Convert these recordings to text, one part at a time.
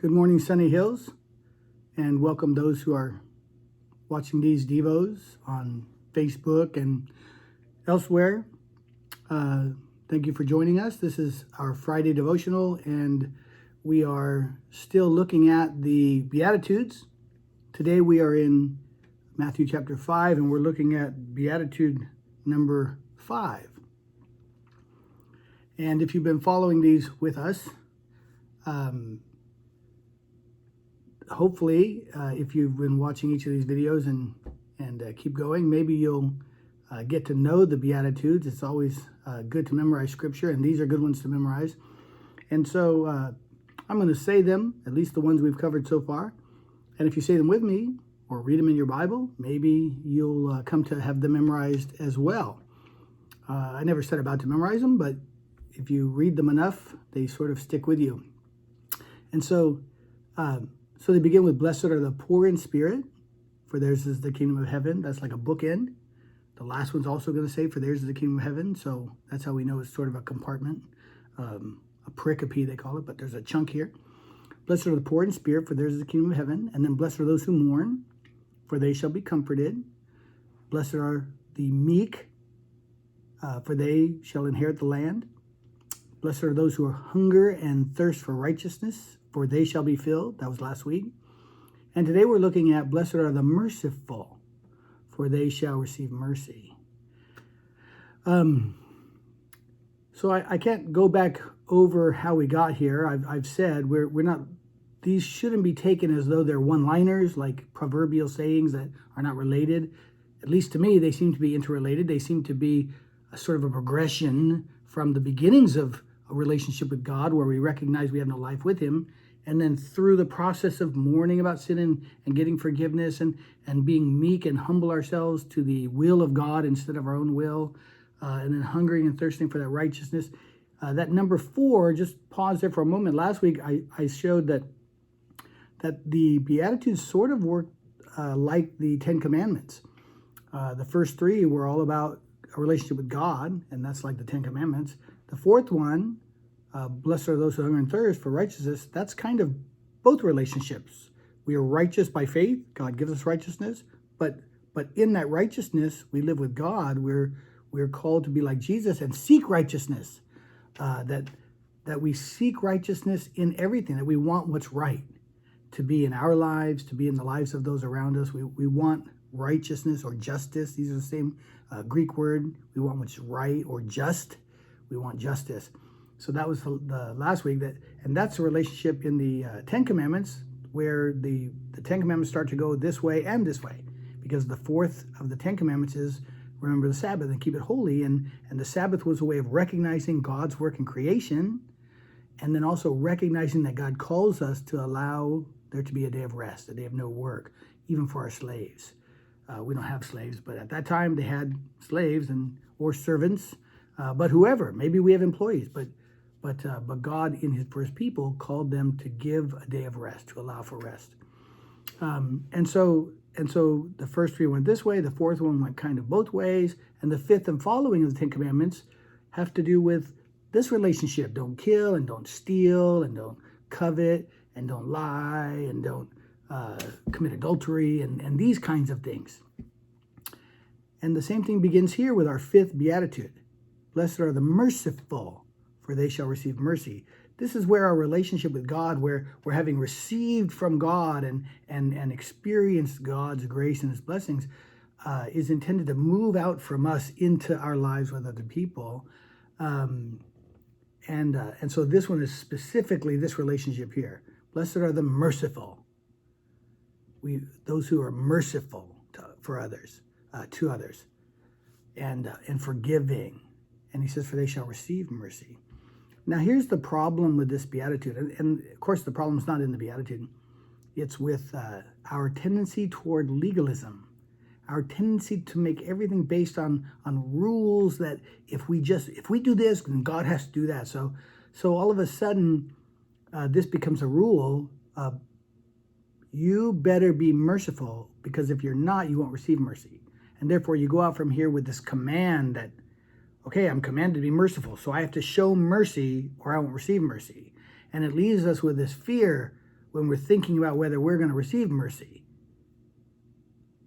Good morning, Sunny Hills, and welcome those who are watching these Devos on Facebook and elsewhere. Thank you for joining us. This is our Friday Devotional, and we are still looking at the Beatitudes. Today we are in Matthew chapter 5, and we're looking at Beatitude number 5. And if you've been following these with us, hopefully, if you've been watching each of these videos and keep going, maybe you'll get to know the Beatitudes. It's always good to memorize Scripture, and these are good ones to memorize. And so I'm going to say them, at least the ones we've covered so far. And if you say them with me or read them in your Bible, maybe you'll come to have them memorized as well. I never set about to memorize them, but if you read them enough, they sort of stick with you. And so they begin with, blessed are the poor in spirit, for theirs is the kingdom of heaven. That's like a bookend. The last one's also going to say, for theirs is the kingdom of heaven. So that's how we know it's sort of a compartment, a pericope they call it, but there's a chunk here. Blessed are the poor in spirit, for theirs is the kingdom of heaven. And then blessed are those who mourn, for they shall be comforted. Blessed are the meek, for they shall inherit the land. Blessed are those who are hunger and thirst for righteousness, for they shall be filled. That was last week. And today we're looking at, blessed are the merciful, for they shall receive mercy. So I can't go back over how we got here. I've said we're not, these shouldn't be taken as though they're one-liners, like proverbial sayings that are not related. At least to me, they seem to be interrelated. They seem to be a sort of a progression from the beginnings of a relationship with God, where we recognize we have no life with Him, and then through the process of mourning about sin and getting forgiveness and being meek and humble ourselves to the will of God instead of our own will, and then hungering and thirsting for that righteousness. That number 4, just pause there for a moment. Last week I showed that the Beatitudes sort of work like the 10 Commandments. The first 3 were all about a relationship with God, and that's like the 10 Commandments. The fourth one, blessed are those who hunger and thirst for righteousness, that's kind of both relationships. We are righteous by faith. God gives us righteousness, but in that righteousness, we live with God. We're called to be like Jesus and seek righteousness. That we seek righteousness in everything, that we want what's right to be in our lives, to be in the lives of those around us. We want righteousness or justice. These are the same Greek word. We want what's right or just. We want justice. So that was the last week, and that's a relationship in the 10 Commandments, where the 10 Commandments start to go this way and this way, because the fourth of the 10 Commandments is remember the Sabbath and keep it holy, and the Sabbath was a way of recognizing God's work in creation, and then also recognizing that God calls us to allow there to be a day of rest, a day of no work, even for our slaves. We don't have slaves, but at that time they had slaves or servants, but whoever. Maybe we have employees, but God, for His people, called them to give a day of rest, to allow for rest. And so the first 3 went this way, the fourth one went kind of both ways, and the fifth and following of the 10 Commandments have to do with this relationship. Don't kill, and don't steal, and don't covet, and don't lie, and don't commit adultery, and these kinds of things. And the same thing begins here with our 5th Beatitude. Blessed are the merciful, for they shall receive mercy. This is where our relationship with God, where we're having received from God and experienced God's grace and His blessings, is intended to move out from us into our lives with other people. And so this one is specifically this relationship here. Blessed are the merciful. Those who are merciful to others, and forgiving. And he says, for they shall receive mercy. Now, here's the problem with this Beatitude. And of course, the problem's not in the Beatitude. It's with our tendency toward legalism, our tendency to make everything based on rules that if we do this, then God has to do that. So all of a sudden, this becomes a rule. You better be merciful, because if you're not, you won't receive mercy. And therefore, you go out from here with this command that, okay, I'm commanded to be merciful, so I have to show mercy or I won't receive mercy. And it leaves us with this fear. when we're thinking about whether we're going to receive mercy,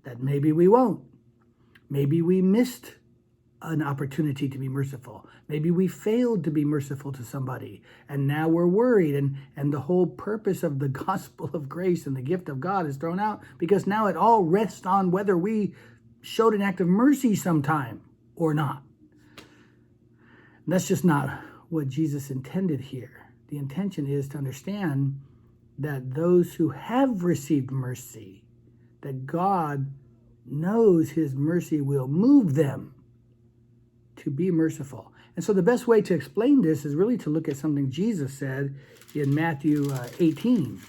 that maybe we won't. Maybe we missed an opportunity to be merciful. Maybe we failed to be merciful to somebody, and now we're worried, and the whole purpose of the gospel of grace and the gift of God is thrown out, because now it all rests on whether we showed an act of mercy sometime or not. And that's just not what Jesus intended here. The intention is to understand that those who have received mercy, that God knows his mercy will move them to be merciful. And so the best way to explain this is really to look at something Jesus said in Matthew 18.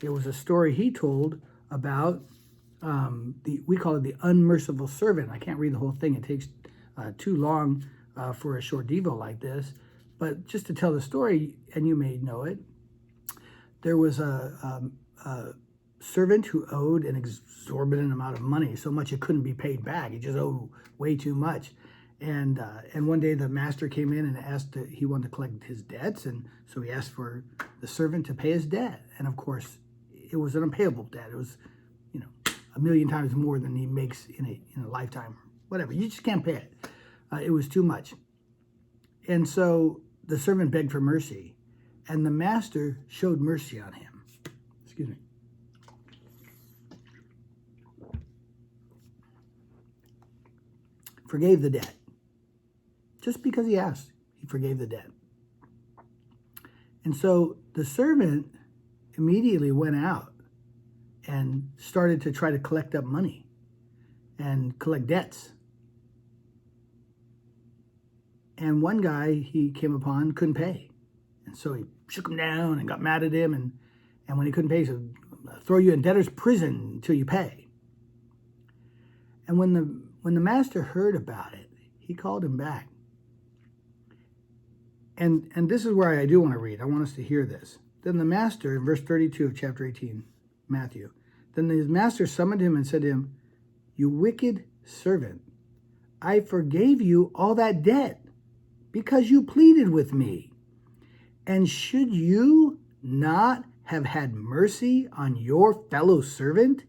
It was a story he told about we call it the unmerciful servant. I can't read the whole thing. It takes too long for a short devo like this. But just to tell the story, and you may know it, there was a servant who owed an exorbitant amount of money, so much it couldn't be paid back. He just owed way too much. And one day the master came in and asked that he wanted to collect his debts, and so he asked for the servant to pay his debt. And of course, it was an unpayable debt. It was, 1,000,000 times more than he makes in a lifetime, whatever. You just can't pay it. It was too much. And so the servant begged for mercy, and the master showed mercy on him. Excuse me. Forgave the debt. Just because he asked, he forgave the debt. And so the servant immediately went out and started to try to collect up money and collect debts. And one guy he came upon couldn't pay. And so he shook him down and got mad at him. And when he couldn't pay, he said, "I'll throw you in debtor's prison until you pay." And when the master heard about it, he called him back. And this is where I do want to read. I want us to hear this. Then the master, in verse 32 of chapter 18, Matthew, then his master summoned him and said to him, "You wicked servant, I forgave you all that debt because you pleaded with me. And should you not have had mercy on your fellow servant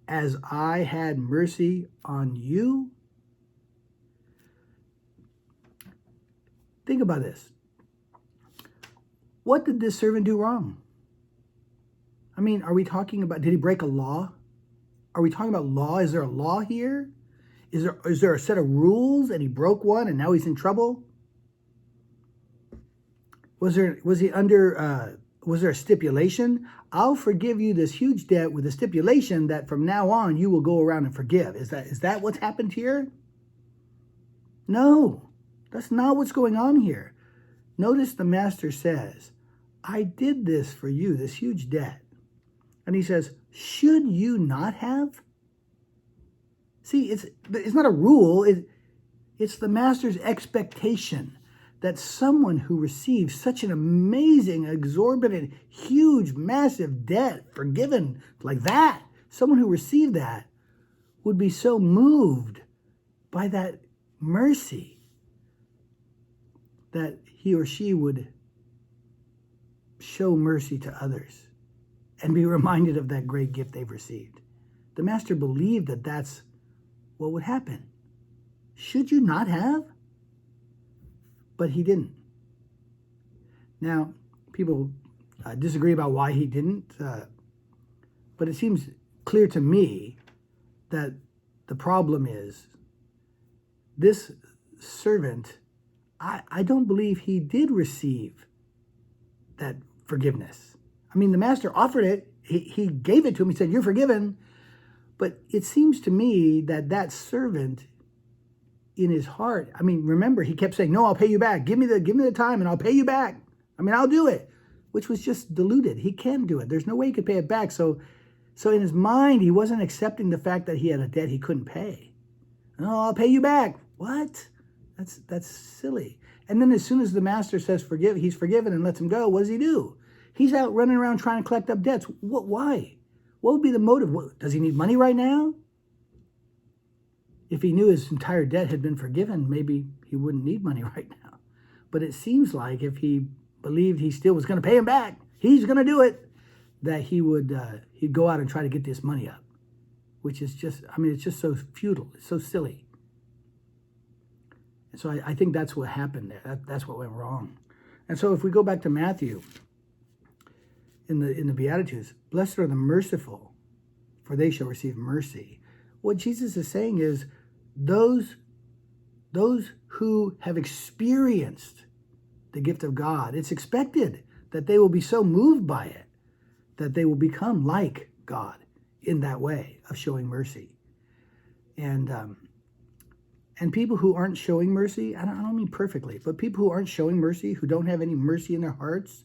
as I had mercy on you?" Think about this. What did this servant do wrong? I mean, are we talking about, did he break a law? Are we talking about law? Is there a law here? Is there a set of rules and he broke one and now he's in trouble? Was there a stipulation? I'll forgive you this huge debt with a stipulation that from now on you will go around and forgive. Is that what's happened here? No, that's not what's going on here. Notice the master says, "I did this for you, this huge debt." And he says, "Should you not have?" See, it's not a rule. It's the master's expectation that someone who receives such an amazing, exorbitant, huge, massive debt forgiven like that, someone who received that would be so moved by that mercy that he or she would show mercy to others and be reminded of that great gift they've received. The master believed that that's what would happen. Should you not have? But he didn't. Now, people disagree about why he didn't, but it seems clear to me that the problem is this servant, I don't believe he did receive that forgiveness. I mean, the master offered it. He gave it to him. He said, "You're forgiven." But it seems to me that servant in his heart, I mean, remember, he kept saying, "No, I'll pay you back. Give me the time and I'll pay you back. I mean, I'll do it," which was just diluted. He can do it. There's no way he could pay it back. So in his mind, he wasn't accepting the fact that he had a debt he couldn't pay. "No, I'll pay you back." What? That's silly. And then as soon as the master says he's forgiven and lets him go, what does he do? He's out running around trying to collect up debts. Why? What would be the motive? Does he need money right now? If he knew his entire debt had been forgiven, maybe he wouldn't need money right now. But it seems like if he believed he still was going to pay him back, he's going to do it, that he'd go out and try to get this money up, which is just, it's just so futile. It's so silly. And so I think that's what happened there. That's what went wrong. And so if we go back to Matthew, in the Beatitudes, blessed are the merciful, for they shall receive mercy. What Jesus is saying is those who have experienced the gift of God, it's expected that they will be so moved by it that they will become like God in that way of showing mercy. And people who aren't showing mercy, I don't mean perfectly, but people who aren't showing mercy, who don't have any mercy in their hearts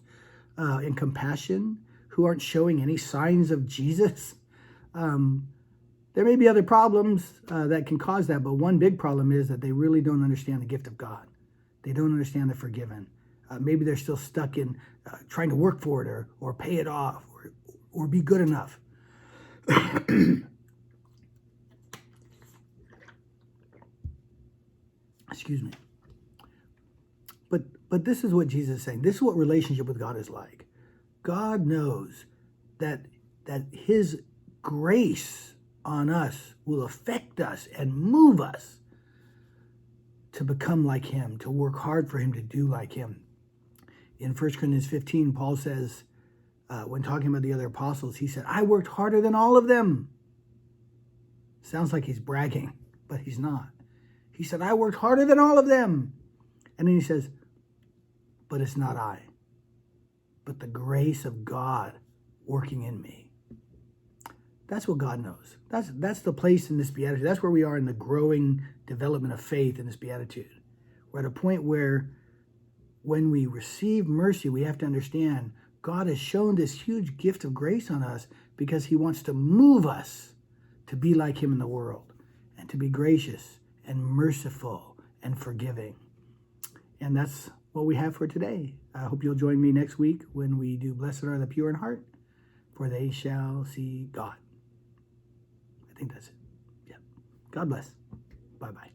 and compassion, who aren't showing any signs of Jesus, there may be other problems that can cause that, but one big problem is that they really don't understand the gift of God. They don't understand they're forgiven. Maybe they're still stuck in trying to work for it or pay it off or be good enough. Excuse me. But this is what Jesus is saying. This is what relationship with God is like. God knows that his grace on us will affect us and move us to become like him, to work hard for him, to do like him. In 1 Corinthians 15, Paul says, when talking about the other apostles, he said, I worked harder than all of them. Sounds like he's bragging, but he's not. He said, I worked harder than all of them. And then he says, but it's not I, but the grace of God working in me. That's what God knows. That's the place in this beatitude. That's where we are in the growing development of faith in this beatitude. We're at a point where when we receive mercy, we have to understand God has shown this huge gift of grace on us because he wants to move us to be like him in the world and to be gracious and merciful and forgiving. And that's what we have for today. I hope you'll join me next week when we do Blessed are the Pure in Heart, for they shall see God. I think that's it. Yeah. God bless. Bye-bye.